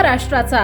राष्ट्राचा।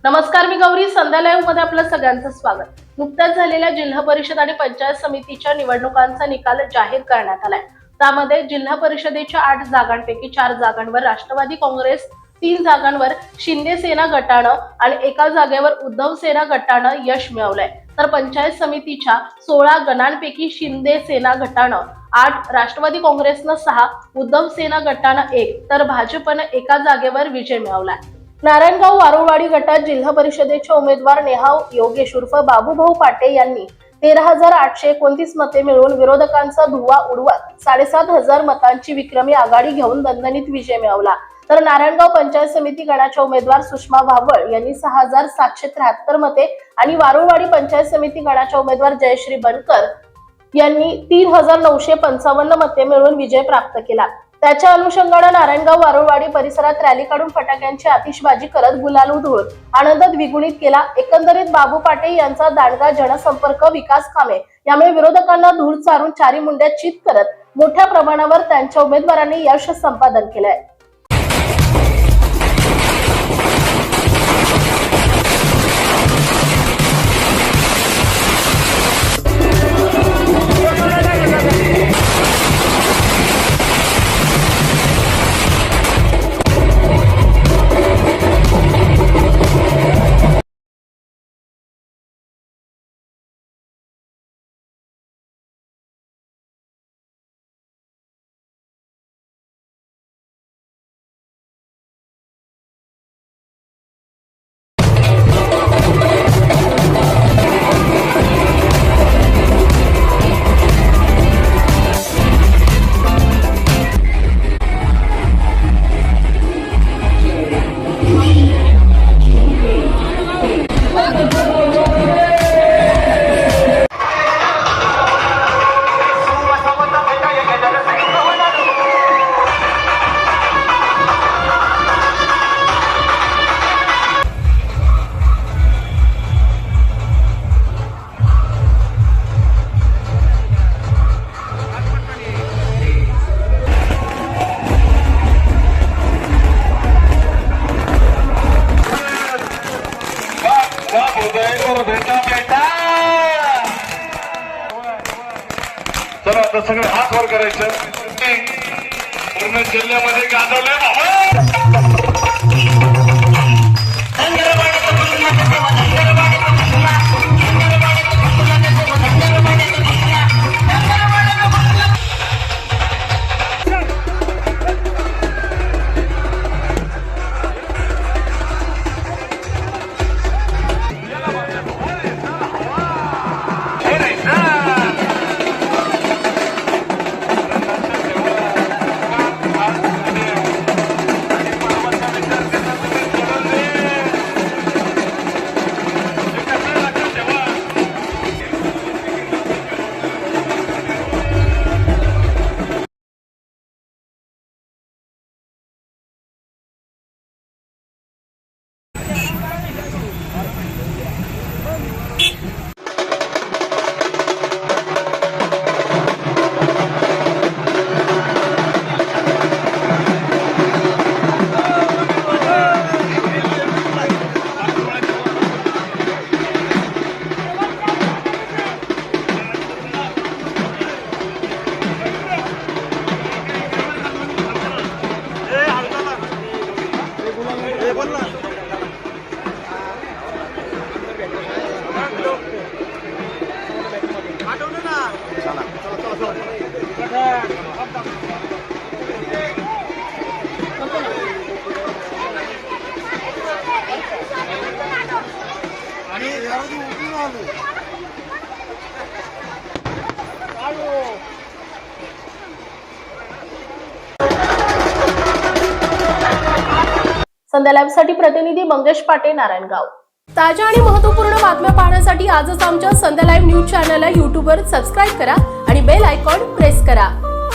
नमस्कार, मी गौरी. संध्या लाईव्ह मध्ये आपलं सगळ्यांचं स्वागत। नुकत्याच झालेल्या जिल्हा परिषद आणि पंचायत समितीच्या निवडणुकांचा निकाल जाहीर करण्यात आलाय। त्यामध्ये जिल्हा परिषदेच्या 8 जागांपैकी 4 जागांवर राष्ट्रवादी काँग्रेस, 3 जागांवर शिंदे सेना गटानं आणि 1 जागेवर उद्धव सेना गटानं यश मिळवलंय। तर पंचायत समितीच्या 16 गणांपैकी शिंदे सेना गटानं 8, राष्ट्रवादी काँग्रेसनं 6, उद्धव सेना गटानं 1, तर भाजपनं 1 जागेवर विजय मिळवलाय। नारायणगाव वारुळवाडी गटात जिल्हा परिषदेचे उमेदवार नेहाव योगेश उर्फ बाबूभाऊ पाटे यांनी 13,829 मते मिळवून विरोधकांचा धुव्वा उडवत 7,500 मतांची विक्रमी आघाडी घेऊन दणदणीत विजय मिळवला। तर नारायणगाव पंचायत समिती गणाच्या उमेदवार सुषमा भावळ यांनी 6,773 मते आणि वारुळवाडी पंचायत समिती गणाच्या उमेदवार जयश्री बनकर यांनी 3,955 मते मिळवून विजय प्राप्त केला। त्याच्या अनुषंगाने नारायणगाव वारुळवाडी परिसरात रॅली काढून फटाक्यांची आतिषबाजी करत गुलाल उधळून आनंद द्विगुणित केला। एकंदरीत बाबू पाटे यांचा दांडगा जनसंपर्क, विकास कामे यामुळे विरोधकांना धूळ चारून चारी मुंड्या चित करत मोठ्या प्रमाणावर त्यांच्या उमेदवारांनी यश संपादन केलंय। चला आता सगळे हात वर करायचं। पूर्ण जिल्ह्यामध्ये गाजवलंय संध्या लाईव्ह साठी प्रतिनिधी मंगेश पाटे, नारायणगाव। ताज्या आणि महत्त्वपूर्ण बातम्या पाहण्यासाठी आजच आमच्या संध्या लाईव्ह न्यूज चॅनलला YouTube वर सबस्क्राईब करा आणि बेल आयकॉन प्रेस करा।